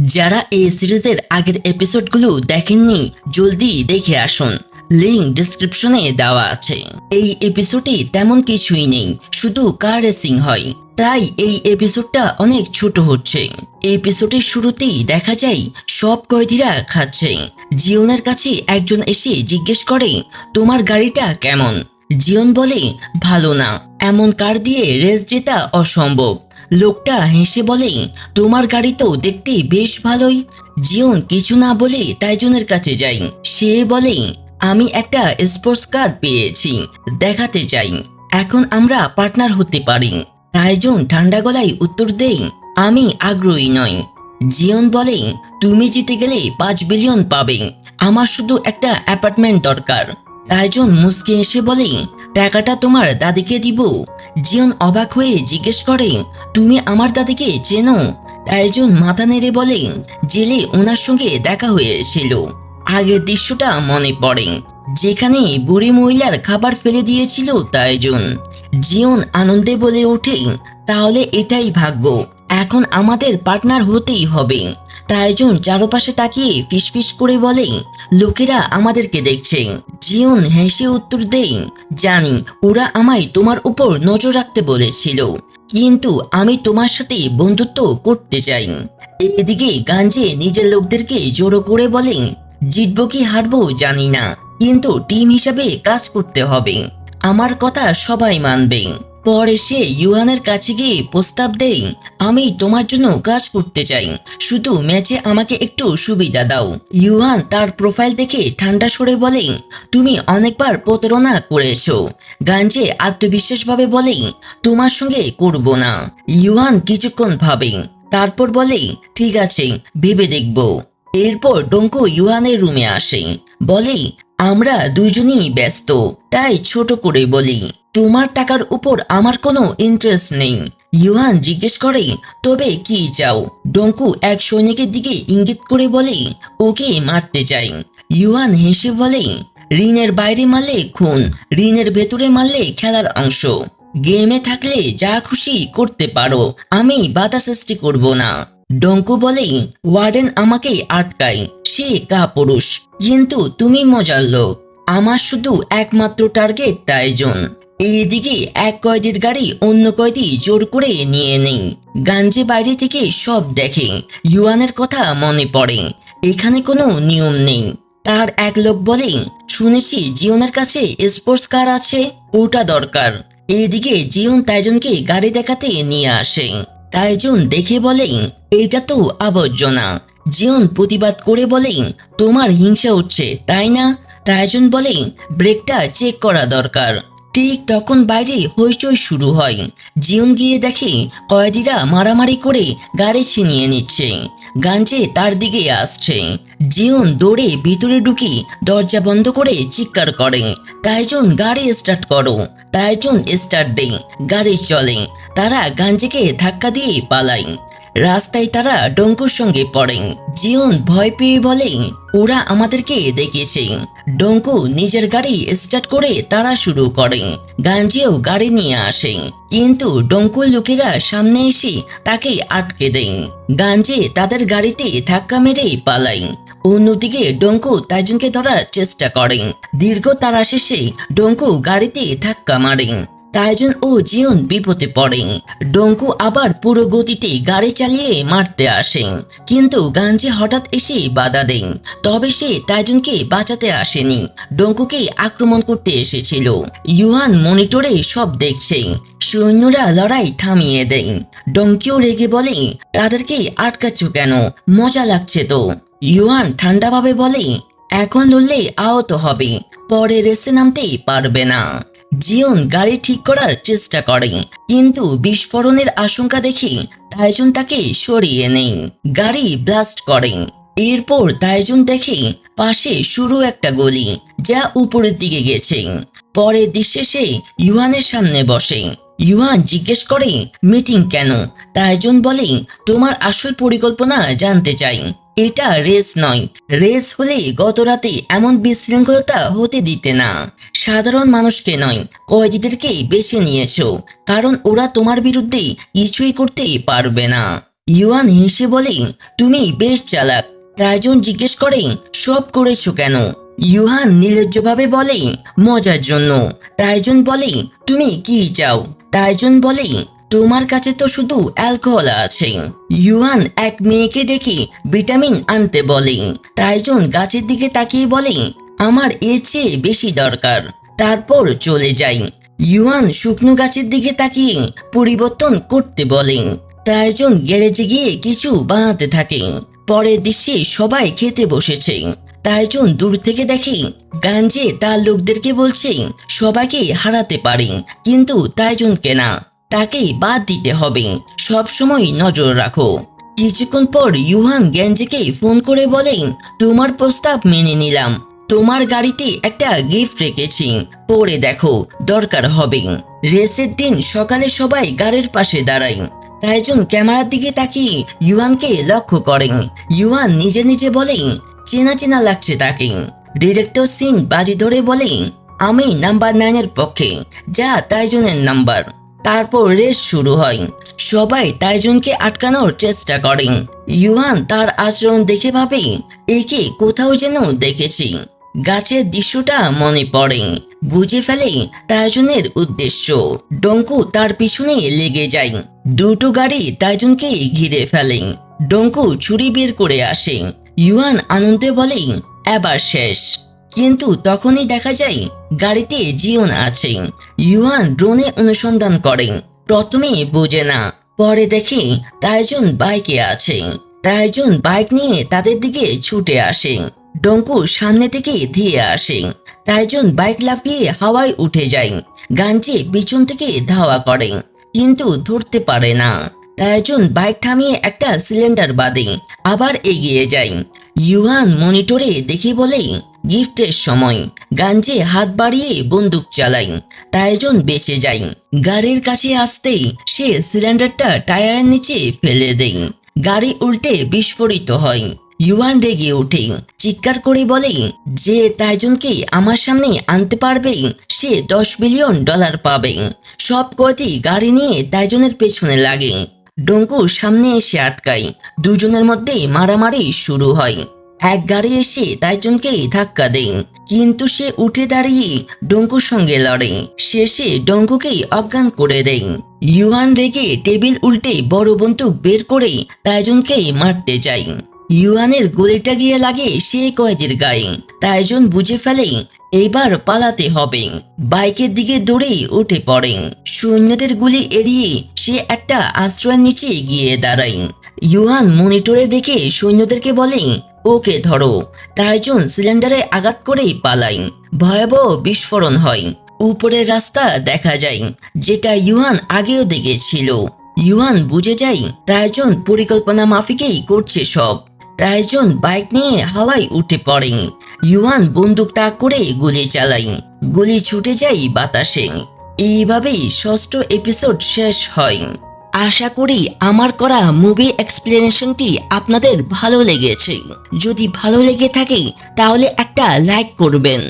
যারা এই সিরিজের আগের এপিসোডগুলো দেখেননি জলদি দেখে আসুন, লিংক ডেসক্রিপশনে দেওয়া আছে। এই এপিসোডে তেমন কিছুই নেই, শুধু কার রেসিং হয়, তাই এই এপিসোডটা অনেক ছোট হচ্ছে। এপিসোডের শুরুতেই দেখা যায় সব কয়েদিরা খাচ্ছে। জিওনের কাছে একজন এসে জিজ্ঞেস করে, তোমার গাড়িটা কেমন? জিওন বলে, ভালো না, এমন কার দিয়ে রেস জেতা অসম্ভব। লোকটা হেসে বলে, তোমার গাড়ি তো দেখতে বেশ ভালোই। জিওন কিছু না বলে তাইজুনের কাছে যাই। সে বলে, আমি একটা স্পোর্টস কার পেয়েছি, দেখাতে চাই, এখন আমরা পার্টনার হতে পারি। তাইজুন ঠান্ডা গলায় উত্তর দেই, আমি আগ্রহী নই। জিওন বলে, তুমি জিতে গেলে 5 বিলিয়ন পাবে, আমার শুধু একটা অ্যাপার্টমেন্ট দরকার। তাইজুন মুচকি এসে বলে, টাকাটা তোমার দাদিকে দিব। জিওন অবাক হয়ে জিজ্ঞেস করে, তুমি আমার দাদিকে চেনো? তাইজুন মাথা নেড়ে বলে, জেলে ওনার সঙ্গে দেখা হয়েছিল। আগের দৃশ্যটা মনে পড়ে, যেখানে বুড়ি মহিলার খাবার ফেলে দিয়েছিল তাইজুন। জিওন আনন্দে বলে ওঠে, তাহলে এটাই ভাগ্য, এখন আমাদের পার্টনার হতেই হবে। তাইজুন চারপাশে তাকিয়ে ফিসফিস করে বলে, লোকেরা আমাদেরকে দেখছে। জিওন হেসে উত্তর দেয়, জানি, ওরা আমায় তোমার উপর নজর রাখতে বলেছিল, কিন্তু আমি তোমার সাথে বন্ধুত্ব করতে চাই। এদিকে গাঞ্জে নিজের লোকদেরকে জড়ো করে বলে, জিতবো কি হারবো জানি না, কিন্তু টিম হিসাবে কাজ করতে হবে, আমার কথা সবাই মানবে। পরে সে ইউহানের কাছে গিয়ে প্রস্তাব দেয়, আমি তোমার জন্য কাজ করতে চাই, শুধু ম্যাচে আমাকে একটু সুবিধা দাও। ইউহান তার প্রোফাইল দেখে ঠান্ডা সরে বলে, তুমি অনেকবার প্রতারণা করেছো। গাঞ্জে আত্মবিশ্বাসভাবে বলে, তোমার সঙ্গে করব না। ইউহান কিছুক্ষণ ভাবে, তারপর বলে, ঠিক আছে, ভেবে দেখব। এরপর ডঙ্কু ইউহানের রুমে আসে, বলে, আমরা দুইজনই ব্যস্ত, তাই ছোট করে বলি, তোমার টাকার উপর আমার কোনো ইন্টারেস্ট নেই। ইউহান জিজ্ঞেস করে, তবে কি চাও? ডঙ্কু এক সৈনিকের দিকে ইঙ্গিত করে বলে, ওকে মারতে চাই। ইউহান হেসে বলে, রিনের বাইরে মারলে খুন, রিনের ভেতরে মারলে খেলার অংশ, গেমে থাকলে যা খুশি করতে পারো, আমি বাধা সৃষ্টি করব না। ডঙ্কু বলে, ওয়ার্ডেন আমাকে আটকায়, সে কাপুরুষ, কিন্তু তুমি মজার লোক, আমার শুধু একমাত্র টার্গেট তাইজুন। এইদিকে এক কয়েদির গাড়ি অন্য কয়েদি জোর করে নিয়ে নেই। গাঞ্জে বাইরে থেকে সব দেখে, ইউয়ানের কথা মনে পড়ে, এখানে কোনো নিয়ম নেই। তার এক লোক বলে, শুনেছি জিওনের কাছে স্পোর্টস কার আছে, ওটা দরকার। এদিকে জিওন তাইজুনকে গাড়ি দেখাতে নিয়ে আসে। তাইজুন দেখে বলে, এটা তো আবর্জনা। জিওন প্রতিবাদ করে বলে, তোমার হিংসা হচ্ছে তাই না? তাইজুন বলে, ব্রেকটা চেক করা দরকার। ঠিক তখন বাইরে হইচই শুরু হয়। জিওন গিয়ে দেখে কয়েদিরা মারামারি করে গাড়ি ছিনিয়ে নিচ্ছে। গাঞ্জে তার দিকে আসছে। জিওন দৌড়ে ভিতরে ঢুকি দরজা বন্ধ করে চিৎকার করে, তাইজুন গাড়ি স্টার্ট করো। তাইজুন স্টার্ট দেয়, গাড়ি চলে। তারা গাঞ্জেকে ধাক্কা দিয়ে পালায়। রাস্তায় তারা ডঙ্কুর সঙ্গে পড়ে। জিওন ভয় পেয়ে বলে, ওরা আমাদেরকে দেখেছে। ডঙ্কু নিজের গাড়ি স্টার্ট করে তারা শুরু করে। গাঞ্জেও গাড়ি নিয়ে আসে, কিন্তু ডঙ্কুর লোকেরা সামনে এসে তাকে আটকে দেয়। গাঞ্জে তাদের গাড়িতে ধাক্কা মেরে পালায়। অন্যদিকে ডঙ্কু তাইজুনকে ধরার চেষ্টা করে। দীর্ঘ তারা শেষে ডঙ্কু গাড়িতে ধাক্কা মারে। তাইজুন ও জিওন বিপদে পড়ে। ডঙ্কু আবার পুরো গতিতে গাড়ি চালিয়ে মারতে আসে, কিন্তু গাঞ্জে হঠাৎ এসে বাধা দেয়। তবে সে তাইজুনকে বাঁচাতে আসেনি, ডঙ্কুকে আক্রমণ করতে এসেছিল। ইউহান মনিটরে সব দেখছে। সৈন্যরা লড়াই থামিয়ে দেয়। ডঙ্কিও রেগে বলে, তাদেরকে আটকাচ্ছ কেন, মজা লাগছে তো। ইউহান ঠান্ডাভাবে বলে, এখন লড়লে আহত হবে, পরে রেসে নামতেই পারবে না। জিওন গাড়ি ঠিক করার চেষ্টা করে, কিন্তু বিস্ফোরণের আশঙ্কা দেখে তাইজুন তাকে সরিয়ে নেয়। গাড়ি ব্লাস্ট করে। এরপর তাইজুন দেখে পাশে শুরু একটা গলি, যা উপরের দিকে গেছে। পরের দৃশ্যে সে ইউহানের সামনে বসে। ইউহান জিজ্ঞেস করে, মিটিং কেন? তাইজুন বলে, তোমার আসল পরিকল্পনা জানতে চাই। এটা রেস নয়, রেস হলে গত রাতে এমন বিশৃঙ্খলতা হতে দিতে না। সাধারণ মানুষকে নয়, কয়েদিদেরকে বেছে নিয়েছো, কারণ ওরা তোমার বিরুদ্ধে কিছুই করতে পারবে না। ইউয়ান হেসে বলে, তুমি বেশ চালাক। তাইজুন জিজ্ঞেস করে, সব করেছো কেন? ইউহান নির্লজ্জভাবে বলে, মজার জন্য। তাইজুন বলে, তুমি কি চাও? তাইজুন বলে, তোমার কাছে তো শুধু অ্যালকোহল আছে। ইউহান এক মেয়েকে ডেকে ভিটামিন আনতে বলে। তাইজুন গাছের দিকে তাকিয়ে বলে, আমার এর চেয়ে বেশি দরকার। তারপর চলে যায়। ইউহান শুকনো গাছের দিকে তাকিয়ে পরিবর্তন করতে বলে। তাইজুন গ্যারেজে গিয়ে কিছু বানাতে থাকে। পরের দৃশ্যে সবাই খেতে বসেছে। তাইজুন দূর থেকে দেখে গাঞ্জে তার লোকদেরকে বলছে সবাইকে হারাতে পারে, কিন্তু তাইজুনকে না। তাকে বাদ দিতে হবে। সব সময় নজর রাখো। কিছুক্ষণ পর ইউহান গ্যাঞ্জেকে ফোন করে বলে, তোমার প্রস্তাব মেনে নিলাম। তোমার গাড়িতে একটা গিফট রেখেছি, পরে দেখো, দরকার হবে। রেসের দিন সকালে সবাই গাড়ির পাশে দাঁড়ায়। তাইজুন ক্যামেরার দিকে তাকিয়ে ইউহানকে লক্ষ্য করেন। ইউহান নিজে নিজে বলে, চেনা চেনা লাগছে তাকে। ডিরেক্টর সিং বাজি ধরে বলে, আমি নাম্বার 9 এর পক্ষে, যা তাইজুনের নাম্বার। তারপর রেস শুরু হয়। সবাই তাইজুনকে আটকানোর চেষ্টা করেন। ইউহান তার আচরণ দেখে ভাবে, একে কোথাও যেন দেখেছি। গাছের দৃশ্যটা মনে পড়ে। বুঝে ফেলে তাইজুনের উদ্দেশ্য। ডঙ্কু তার পিছনে লেগে যায়। দুটো গাড়ি তাইজুনকে ঘিরে ফেলে। ডঙ্কু ছুরি বের করে আসে। ইউহান আনন্দে বলে, এবার শেষ। কিন্তু তখনই দেখা যায় গাড়িতে জিওন আছে। ইউহান ড্রোনে অনুসন্ধান করে। প্রথমে বোঝে না, পরে দেখে তাইজুন বাইকে আছে। তাইজুন বাইক নিয়ে তাদের দিকে ছুটে আসে। ডঙ্কু সামনে থেকে ধেয়ে আসে। তাইজুন বাইক লাফিয়ে হাওয়ায় উঠে যায়। গাঞ্জে পিছন থেকে ধাওয়া করে, কিন্তু ধরতে পারে না। তাইজুন বাইক থামিয়ে একটা সিলিন্ডার বাঁধে, আবার এগিয়ে যায়। ইউহান মনিটরে দেখে বলে, গিফটের সময়। গাঞ্জে হাত বাড়িয়ে বন্দুক চালায়। তাইজুন বেঁচে যায়। গাড়ির কাছে আসতেই সে সিলিন্ডারটা টায়ারের নিচে ফেলে দেয়। গাড়ি উল্টে বিস্ফোরিত হয়। ইউহান রেগে ওঠে, চিৎকার করে বলে, যে তাইজুনকে আমার সামনে আনতে পারবে সে $10 বিলিয়ন পাবে। সব কয়টি গাড়ি নিয়ে তাইজুনের পেছনে লাগে। ডঙ্কু সামনে এসে আটকায়। দুজনের মধ্যে মারামারি শুরু হয়। এক গাড়ি এসে তাইজুনকে ধাক্কা দেয়, কিন্তু সে উঠে দাঁড়িয়ে ডঙ্কুর সঙ্গে লড়ে। শেষে ডঙ্কুকে অজ্ঞান করে দেয়। ইউহান রেগে টেবিল উল্টে বড় বন্দুক বের করে তাইজুনকে মারতে যায়। ইউহানের গুলিটা গিয়ে লাগে সে কয়েদির গায়ে। তাইজুন বুঝে ফেলে এইবার পালাতে হবে। বাইকের দিকে দৌড়ে উঠে পড়ে। সৈন্যদের গুলি এড়িয়ে সে একটা আশ্রয়ের নিচে গিয়ে দাঁড়ায়। ইউহান মনিটরে দেখে সৈন্যদেরকে বলে, ওকে ধরো। তাইজুন সিলিন্ডারে আঘাত করে পালায়। ভয়াবহ বিস্ফোরণ হয়। উপরের রাস্তা দেখা যায়, যেটা ইউহান আগেও দেখেছিল। ইউহান বুঝে যায় তাইজুন পরিকল্পনা মাফিকই করছে সব। তাইজুন বাইক নিয়ে হাওয়ায় উঠে পড়ে। ইউহান বন্দুক তাক করে গুলি চালায়। গুলি ছুটে যায় বাতাসে। এইভাবেই 6ষ্ঠ এপিসোড শেষ হয়। আশা করি আমার করা মুভি এক্সপ্লেনেশনটি আপনাদের ভালো লেগেছে। যদি ভালো লেগে থাকে তাহলে একটা লাইক করবেন।